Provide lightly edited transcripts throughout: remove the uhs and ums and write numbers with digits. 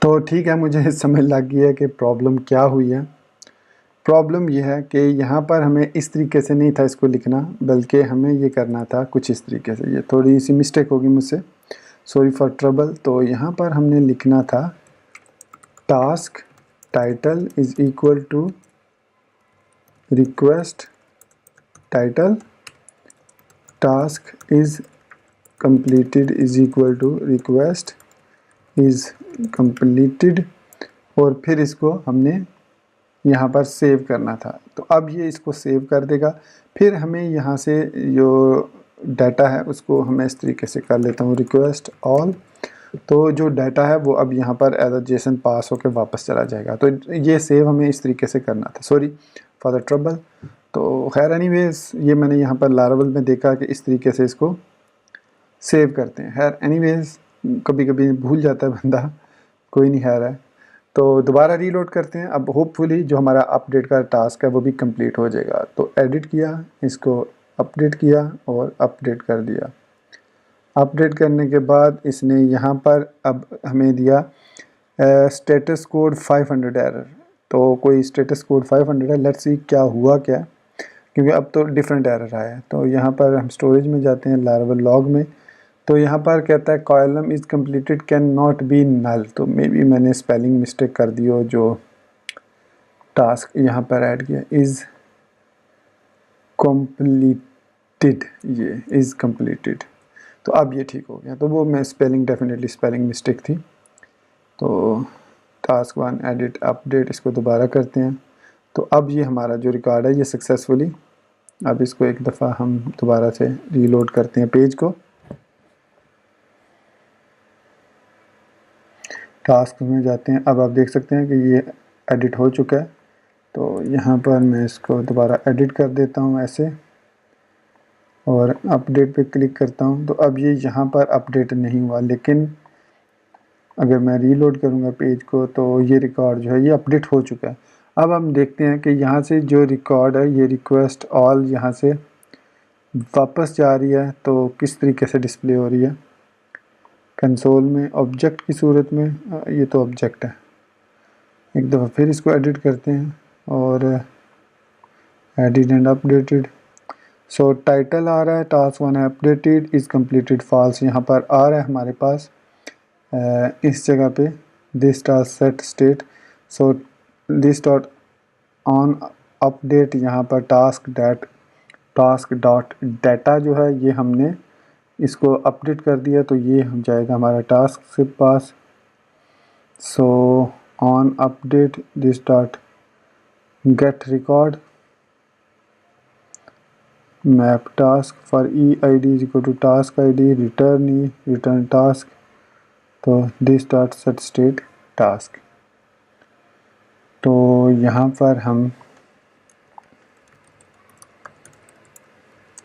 तो ठीक है, मुझे समझ लग गई है कि प्रॉब्लम क्या हुई है। प्रॉब्लम ये है कि यहाँ पर हमें इस तरीके से नहीं था इसको लिखना, बल्कि हमें ये करना था कुछ इस तरीके से। ये थोड़ी सी मिस्टेक होगी मुझसे, सॉरी फॉर ट्रबल। तो यहाँ पर हमने लिखना था task title is equal to request title, task is completed is equal to request is completed, और फिर इसको हमने यहाँ पर सेव करना था। तो अब ये इसको सेव कर देगा। फिर हमें यहाँ से जो डाटा है उसको हमें इस तरीके से कर लेता हूँ रिक्वेस्ट ऑल। तो जो डाटा है वो अब यहाँ पर एज अ जेसन पास होकर वापस चला जाएगा। तो ये सेव हमें इस तरीके से करना था, सॉरी फॉर द ट्रबल। तो खैर एनीवेज, ये मैंने यहाँ पर लारावल में देखा कि इस तरीके से इसको सेव करते हैं। खैर एनीवेज, कभी कभी भूल जाता है बंदा, कोई नहीं खैर है। तो दोबारा रीलोड करते हैं। अब होपफुली जो हमारा अपडेट का टास्क है वो भी कंप्लीट हो जाएगा। तो एडिट किया, इसको अपडेट किया और अपडेट कर दिया। अपडेट करने के बाद इसने यहाँ पर अब हमें दिया स्टेटस कोड 500 एरर। तो कोई स्टेटस कोड 500 है, लेट्स सी क्या हुआ क्या, क्योंकि अब तो डिफरेंट एरर आया है। तो यहाँ पर हम स्टोरेज में जाते हैं, लारावल लॉग में। तो यहाँ पर कहता है column is completed can not be null. तो मे बी मैंने स्पेलिंग मिस्टेक कर दी हो, जो टास्क यहाँ पर ऐड किया इज़ कम्प्लीटेड, ये इज़ कम्प्लीटेड। तो अब ये ठीक हो गया। तो वो मैं स्पेलिंग डेफिनेटली स्पेलिंग मिस्टेक थी। तो टास्क 1 एडिट अपडेट, इसको दोबारा करते हैं। तो अब ये हमारा जो रिकॉर्ड है ये सक्सेसफुली, अब इसको एक दफ़ा हम दोबारा से रीलोड करते हैं पेज को। टास्क में जाते हैं। अब आप देख सकते हैं कि ये एडिट हो चुका है। तो यहाँ पर मैं इसको दोबारा एडिट कर देता हूँ ऐसे, और अपडेट पे क्लिक करता हूँ। तो अब ये यहाँ पर अपडेट नहीं हुआ, लेकिन अगर मैं रीलोड करूँगा पेज को तो ये रिकॉर्ड जो है ये अपडेट हो चुका है। अब हम देखते हैं कि यहाँ से जो रिकॉर्ड है ये रिक्वेस्ट ऑल यहाँ से वापस जा रही है तो किस तरीके से डिस्प्ले हो रही है कंसोल में, ऑब्जेक्ट की सूरत में। ये तो ऑब्जेक्ट है। एक दफ़ा फिर इसको एडिट करते हैं और edit and updated. So title आ रहा है टास्क 1 है अपडेटेड इज़ कम्प्लीटेड फॉल्स, यहाँ पर आ रहा है हमारे पास इस जगह पे this task set state. So this dot on update, यहाँ पर टास्क डॉट डाटा जो है ये हमने इसको अपडेट कर दिया। तो ये हो जाएगा हमारा टास्क से pass. So on update this dot get record map task for E I D is equal to task I D return E return task. तो this dot set state task. तो यहाँ पर हम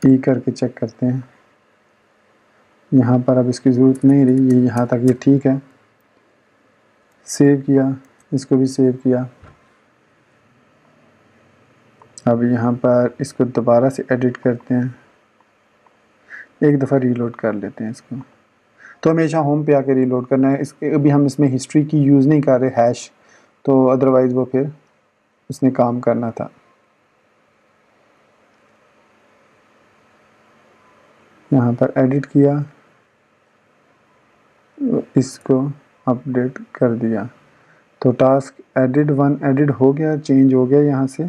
ई करके चेक करते हैं। यहाँ पर अब इसकी ज़रूरत नहीं रही, ये यहाँ तक ये ठीक है। सेव किया, इसको भी सेव किया। अब यहाँ पर इसको दोबारा से एडिट करते हैं, एक दफ़ा रीलोड कर लेते हैं इसको। तो हमेशा होम पे आके रीलोड करना है। इसके अभी हम इसमें हिस्ट्री की यूज़ नहीं कर रहे हैश, तो अदरवाइज़ वो फिर उसने काम करना था। यहाँ पर एडिट किया, इसको अपडेट कर दिया। तो टास्क एडिट 1 एडिट हो गया, चेंज हो गया यहाँ से,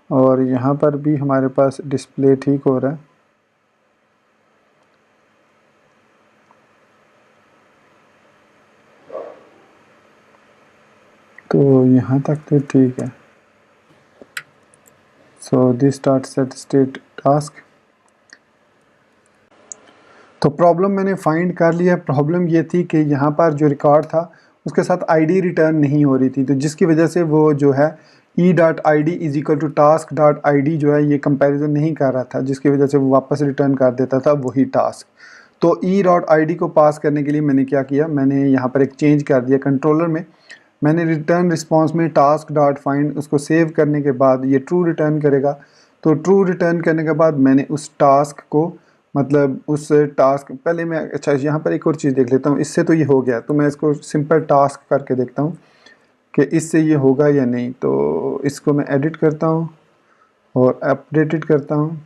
और यहाँ पर भी हमारे पास डिस्प्ले ठीक हो रहा है। तो यहाँ तक तो ठीक है। So this dot set state task. तो प्रॉब्लम मैंने फाइंड कर लिया। प्रॉब्लम ये थी कि यहाँ पर जो रिकॉर्ड था उसके साथ आईडी रिटर्न नहीं हो रही थी, तो जिसकी वजह से वो जो है e dot I D is equal to task dot I D जो है ये कंपैरिजन नहीं कर रहा था, जिसकी वजह से वो वापस रिटर्न कर देता था वही टास्क। तो ई डॉट आई डी को पास करने के लिए मैंने क्या किया, मैंने यहाँ पर एक चेंज कर दिया कंट्रोलर में। मैंने रिटर्न रिस्पॉन्स में टास्क डॉट फाइंड उसको सेव करने के बाद ये ट्रू रिटर्न करेगा। तो ट्रू रिटर्न करने के बाद मैंने उस टास्क को मतलब उस टास्क पहले मैं, अच्छा यहाँ पर एक और चीज़ देख लेता हूँ। इससे तो ये हो गया, तो मैं इसको सिंपल टास्क करके देखता हूँ कि इससे ये होगा या नहीं। तो इसको मैं एडिट करता हूँ और अपडेटेड करता हूँ,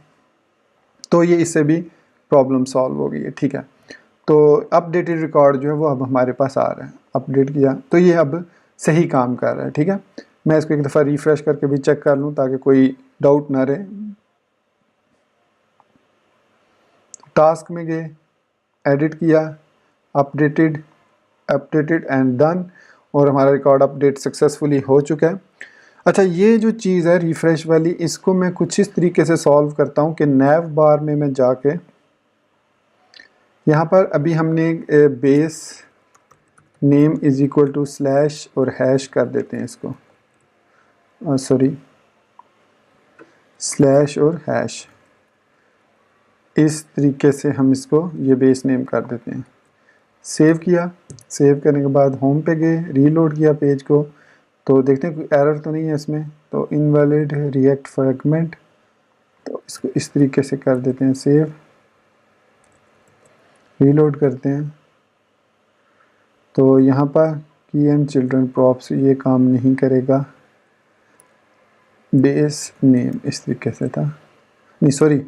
तो ये इससे भी प्रॉब्लम सॉल्व हो गई है। ठीक है, तो अपडेटेड रिकॉर्ड जो है वो अब हमारे पास आ रहा है। अपडेट किया तो ये अब सही काम कर रहा है। ठीक है, मैं इसको एक दफ़ा रिफ़्रेश करके भी चेक कर लूँ ताकि कोई डाउट ना रहे। टास्क में गए, एडिट किया, अपडेटेड अपडेटेड एंड डन, और हमारा रिकॉर्ड अपडेट सक्सेसफुली हो चुका है। अच्छा, ये जो चीज़ है रिफ़्रेश वाली, इसको मैं कुछ इस तरीके से सॉल्व करता हूँ कि नैव बार में मैं जाके यहाँ पर अभी हमने base name is equal to slash और हैश कर देते हैं इसको, सॉरी स्लैश और हैश, इस तरीके से हम इसको ये बेस नेम कर देते हैं। सेव किया, सेव करने के बाद होम पे गए, रीलोड किया पेज को, तो देखते हैं कोई एरर तो नहीं है इसमें। तो इनवैलिड रिएक्ट फ्रैगमेंट, तो इसको इस तरीके से कर देते हैं सेव, रीलोड करते हैं। तो यहाँ पर की एंड चिल्ड्रन प्रॉप्स ये काम नहीं करेगा, बेस नेम इस तरीके से था, नहीं सॉरी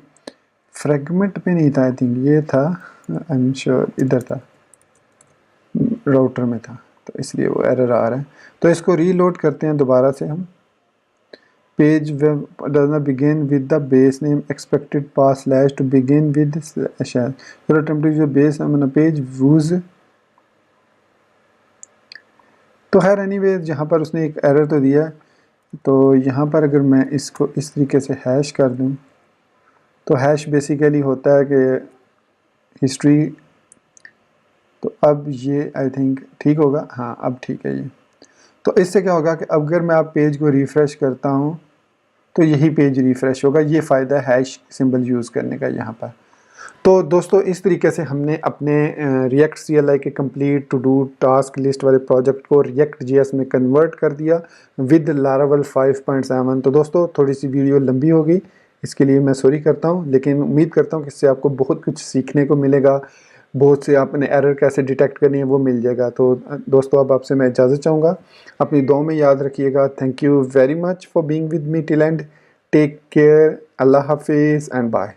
फ्रैगमेंट पे नहीं था, आई थिंक ये था, आई एम श्योर इधर था, राउटर में था, तो इसलिए वो एरर आ रहा है। तो इसको रीलोड करते हैं दोबारा से हम। Page web does not begin with the base name expected pass slash to begin with slash your attempt to use base name on a page views। तो खैर एनीवे यहाँ पर उसने एक एरर तो दिया है। तो यहाँ पर अगर मैं इसको इस तरीके से हैश कर दूँ, तो हैश बेसिकली होता है कि हिस्ट्री। तो अब ये आई थिंक ठीक होगा, हाँ अब ठीक है ये। तो इससे क्या होगा कि अगर मैं आप पेज को रिफ़्रेश करता हूँ तो यही पेज रिफ़्रेश होगा। ये फ़ायदा है हैश सिंबल यूज़ करने का यहाँ पर। तो दोस्तों इस तरीके से हमने अपने रिएक्ट CLI के complete to do task list वाले प्रोजेक्ट को रिएक्ट JS में कन्वर्ट कर दिया विद लारावेल 5.7। तो दोस्तों थोड़ी सी वीडियो लंबी हो गई, इसके लिए मैं सॉरी करता हूँ, लेकिन उम्मीद करता हूँ कि इससे आपको बहुत कुछ सीखने को मिलेगा, बहुत से आपने एरर कैसे डिटेक्ट करनी है वो मिल जाएगा। तो दोस्तों अब आपसे मैं इजाज़त चाहूँगा, अपनी दुआ में याद रखिएगा। Thank you very much for being with me till end, take care, Allah हाफिज़ एंड बाय।